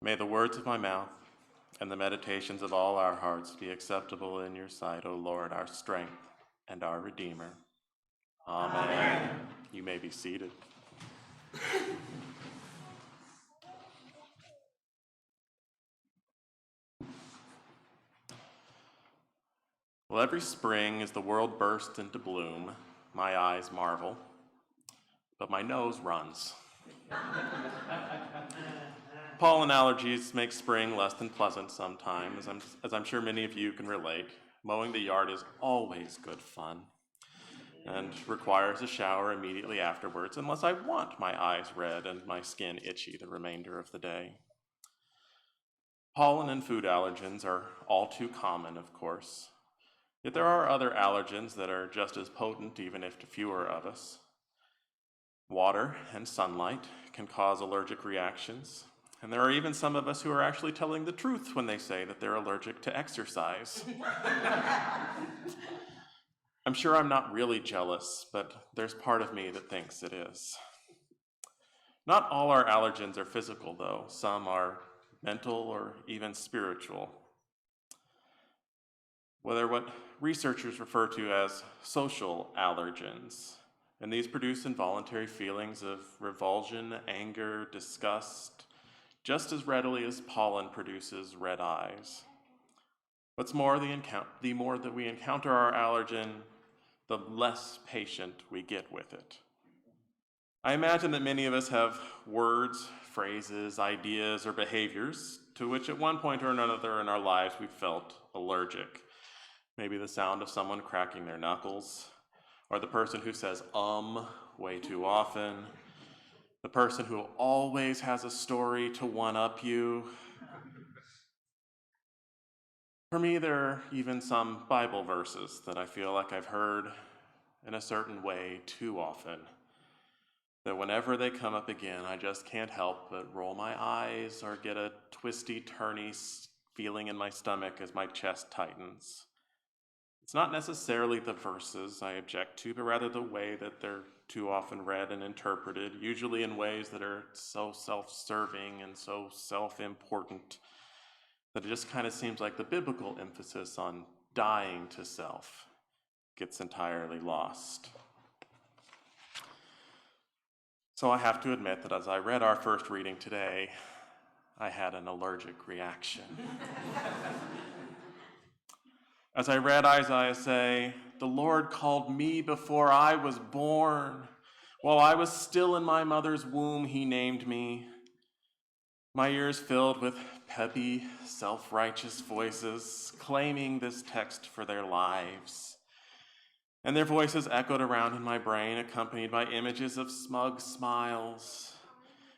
May the words of my mouth and the meditations of all our hearts be acceptable in your sight, O Lord, our strength and our Redeemer. Amen. Amen. You may be seated. Well, every spring as the world bursts into bloom, my eyes marvel, but my nose runs. Pollen allergies make spring less than pleasant sometimes, as I'm sure many of you can relate. Mowing the yard is always good fun and requires a shower immediately afterwards, unless I want my eyes red and my skin itchy the remainder of the day. Pollen and food allergens are all too common, of course. Yet there are other allergens that are just as potent, even if to fewer of us. Water and sunlight can cause allergic reactions, and there are even some of us who are actually telling the truth when they say that they're allergic to exercise. I'm sure I'm not really jealous, but there's part of me that thinks it is. Not all our allergens are physical, though. Some are mental or even spiritual. Whether what researchers refer to as social allergens, and these produce involuntary feelings of revulsion, anger, disgust, just as readily as pollen produces red eyes. What's more, the more that we encounter our allergen, the less patient we get with it. I imagine that many of us have words, phrases, ideas, or behaviors to which at one point or another in our lives we felt allergic. Maybe the sound of someone cracking their knuckles, or the person who says way too often, the person who always has a story to one-up you. For me, there are even some Bible verses that I feel like I've heard in a certain way too often, that whenever they come up again, I just can't help but roll my eyes or get a twisty-turny feeling in my stomach as my chest tightens. It's not necessarily the verses I object to, but rather the way that they're too often read and interpreted, usually in ways that are so self-serving and so self-important that it just kind of seems like the biblical emphasis on dying to self gets entirely lost. So I have to admit that as I read our first reading today, I had an allergic reaction. As I read Isaiah say, "The Lord called me before I was born. While I was still in my mother's womb, he named me." My ears filled with peppy, self-righteous voices claiming this text for their lives. And their voices echoed around in my brain, accompanied by images of smug smiles.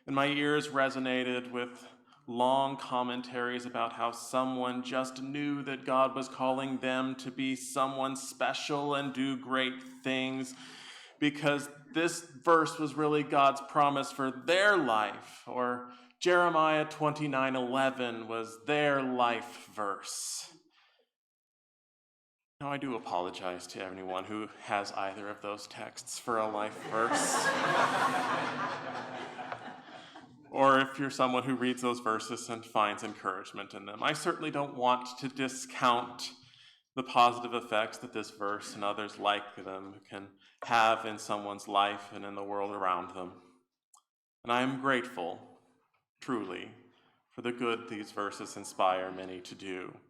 And my ears resonated with long commentaries about how someone just knew that God was calling them to be someone special and do great things, because this verse was really God's promise for their life, or Jeremiah 29:11 was their life verse. Now, I do apologize to anyone who has either of those texts for a life verse. Or if you're someone who reads those verses and finds encouragement in them. I certainly don't want to discount the positive effects that this verse and others like them can have in someone's life and in the world around them. And I am grateful, truly, for the good these verses inspire many to do.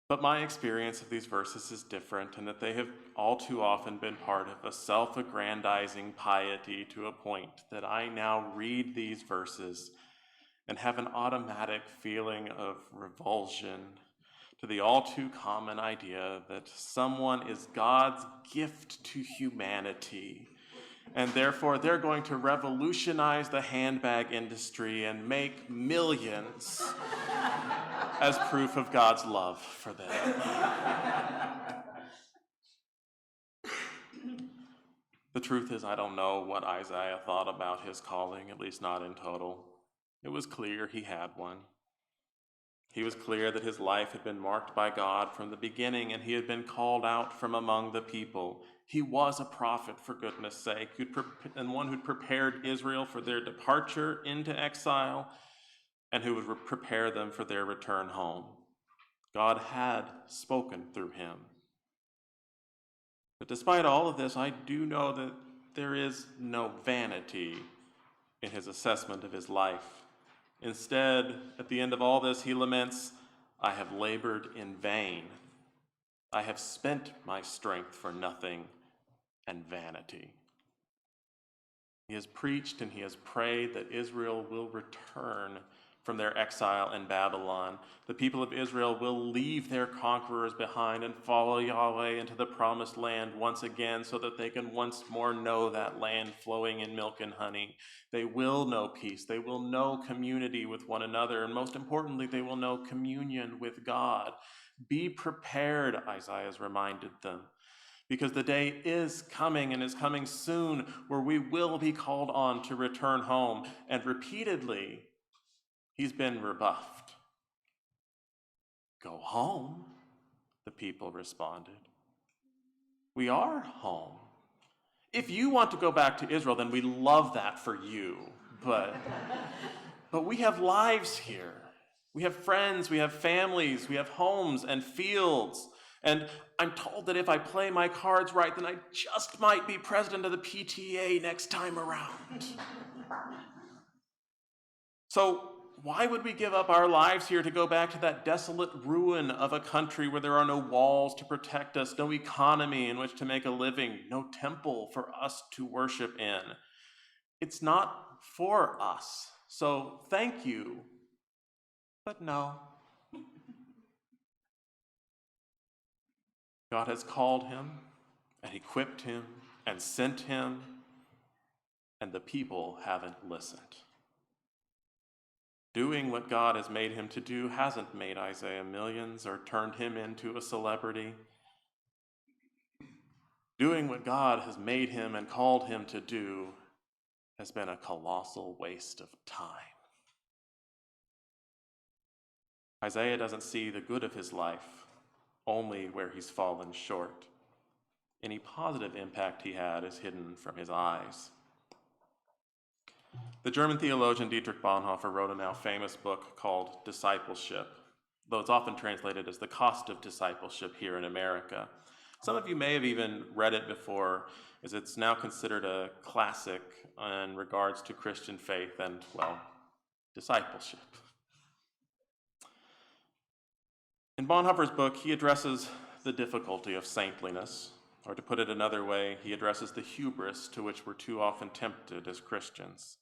But my experience of these verses is different, in that they have all too often been part of a self-aggrandizing piety to a point that I now read these verses and have an automatic feeling of revulsion to the all too common idea that someone is God's gift to humanity, and therefore they're going to revolutionize the handbag industry and make millions as proof of God's love for them. The truth is, I don't know what Isaiah thought about his calling, at least not in total. It was clear he had one. He was clear that his life had been marked by God from the beginning, and he had been called out from among the people. He was a prophet, for goodness sake, and one who'd prepared Israel for their departure into exile, and who would prepare them for their return home. God had spoken through him. But despite all of this, I do know that there is no vanity in his assessment of his life. Instead, at the end of all this, he laments, "I have labored in vain. I have spent my strength for nothing and vanity." He has preached and he has prayed that Israel will return from their exile in Babylon. The people of Israel will leave their conquerors behind and follow Yahweh into the promised land once again so that they can once more know that land flowing in milk and honey. They will know peace. They will know community with one another. And most importantly, they will know communion with God. Be prepared, Isaiah has reminded them, because the day is coming and is coming soon where we will be called on to return home. And repeatedly, he's been rebuffed. "Go home," the people responded. "We are home. If you want to go back to Israel, then we love that for you. But we have lives here. We have friends, we have families, we have homes and fields. And I'm told that if I play my cards right, then I just might be president of the PTA next time around. So why would we give up our lives here to go back to that desolate ruin of a country where there are no walls to protect us, no economy in which to make a living, no temple for us to worship in? It's not for us. So thank you, but no." God has called him and equipped him and sent him, and the people haven't listened. Doing what God has made him to do hasn't made Isaiah millions or turned him into a celebrity. Doing what God has made him and called him to do has been a colossal waste of time. Isaiah doesn't see the good of his life, only where he's fallen short. Any positive impact he had is hidden from his eyes. The German theologian Dietrich Bonhoeffer wrote a now famous book called Discipleship, though it's often translated as The Cost of Discipleship here in America. Some of you may have even read it before, as it's now considered a classic in regards to Christian faith and, well, discipleship. In Bonhoeffer's book, he addresses the difficulty of saintliness, or to put it another way, he addresses the hubris to which we're too often tempted as Christians,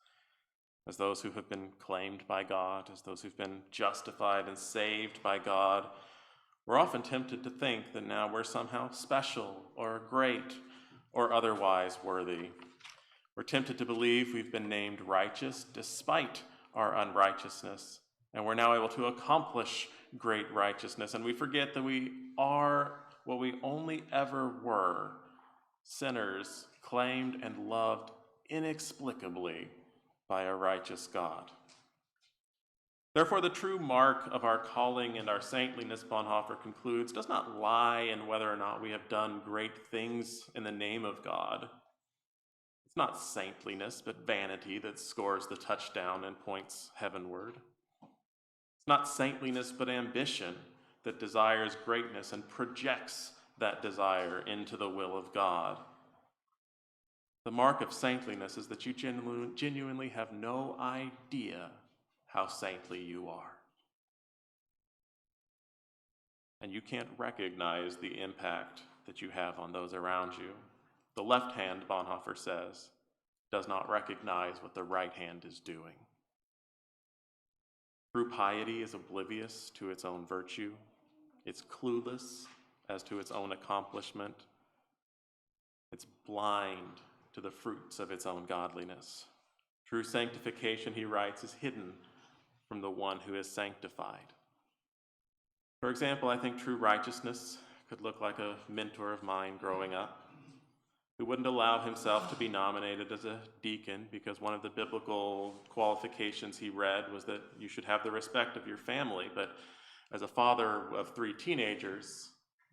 as those who have been claimed by God, as those who've been justified and saved by God. We're often tempted to think that now we're somehow special or great or otherwise worthy. We're tempted to believe we've been named righteous despite our unrighteousness, and we're now able to accomplish great righteousness, and we forget that we are what we only ever were, sinners claimed and loved inexplicably by a righteous God. Therefore, the true mark of our calling and our saintliness, Bonhoeffer concludes, does not lie in whether or not we have done great things in the name of God. It's not saintliness, but vanity that scores the touchdown and points heavenward. It's not saintliness, but ambition that desires greatness and projects that desire into the will of God. The mark of saintliness is that you genuinely have no idea how saintly you are. And you can't recognize the impact that you have on those around you. The left hand, Bonhoeffer says, does not recognize what the right hand is doing. True piety is oblivious to its own virtue. It's clueless as to its own accomplishment. It's blind to the fruits of its own godliness. True sanctification, he writes, is hidden from the one who is sanctified. For example, I think true righteousness could look like a mentor of mine growing up who wouldn't allow himself to be nominated as a deacon because one of the biblical qualifications he read was that you should have the respect of your family. But as a father of 3 teenagers,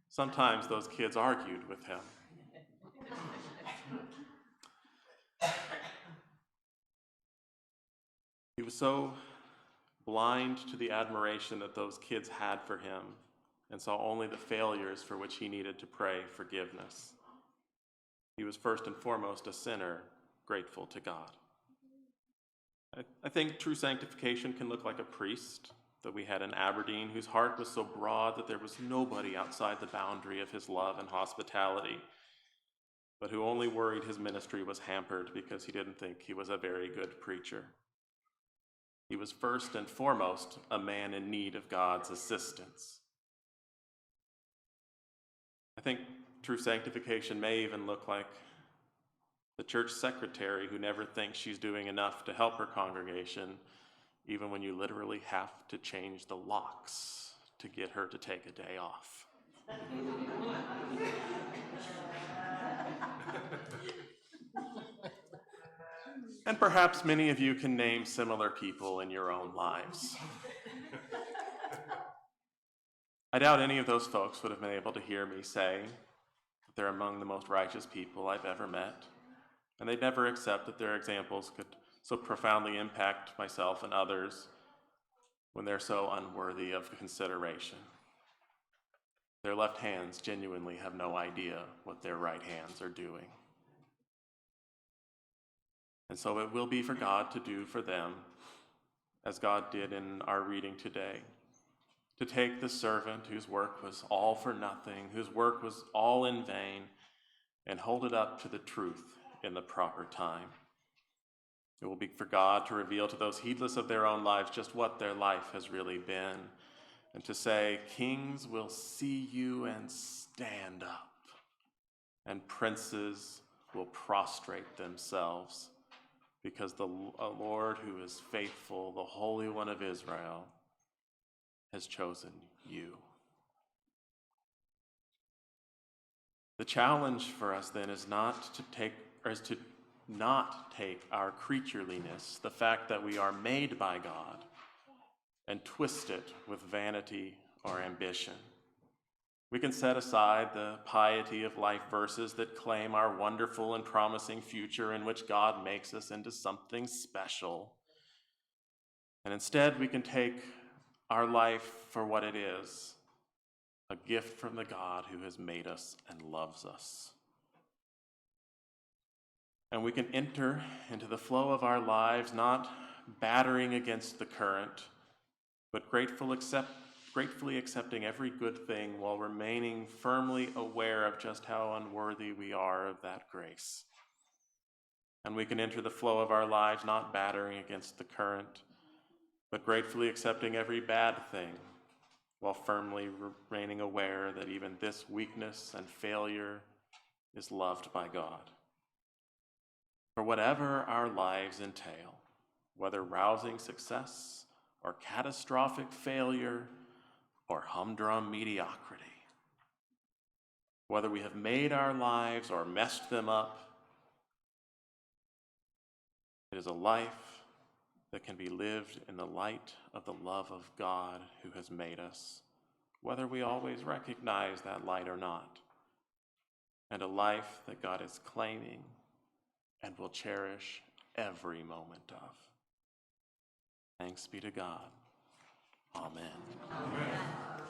sometimes those kids argued with him. He was so blind to the admiration that those kids had for him, and saw only the failures for which he needed to pray forgiveness. He was first and foremost a sinner, grateful to God. I think true sanctification can look like a priest that we had in Aberdeen, whose heart was so broad that there was nobody outside the boundary of his love and hospitality, but who only worried his ministry was hampered because he didn't think he was a very good preacher. He was first and foremost a man in need of God's assistance. I think true sanctification may even look like the church secretary who never thinks she's doing enough to help her congregation, even when you literally have to change the locks to get her to take a day off. And perhaps many of you can name similar people in your own lives. I doubt any of those folks would have been able to hear me say that they're among the most righteous people I've ever met, and they'd never accept that their examples could so profoundly impact myself and others when they're so unworthy of consideration. Their left hands genuinely have no idea what their right hands are doing. And so it will be for God to do for them, as God did in our reading today, to take the servant whose work was all for nothing, whose work was all in vain, and hold it up to the truth in the proper time. It will be for God to reveal to those heedless of their own lives just what their life has really been, and to say, kings will see you and stand up, and princes will prostrate themselves, because the Lord who is faithful, the Holy One of Israel, has chosen you. The challenge for us then is to not take our creatureliness, the fact that we are made by God, and twist it with vanity or ambition. We can set aside the piety of life verses that claim our wonderful and promising future in which God makes us into something special. And instead, we can take our life for what it is, a gift from the God who has made us and loves us. And we can enter into the flow of our lives not battering against the current, but gratefully accepting every good thing while remaining firmly aware of just how unworthy we are of that grace. And we can enter the flow of our lives not battering against the current, but gratefully accepting every bad thing while firmly remaining aware that even this weakness and failure is loved by God. For whatever our lives entail, whether rousing success or catastrophic failure or humdrum mediocrity, whether we have made our lives or messed them up, it is a life that can be lived in the light of the love of God who has made us, whether we always recognize that light or not, and a life that God is claiming and will cherish every moment of. Thanks be to God. Amen. Amen.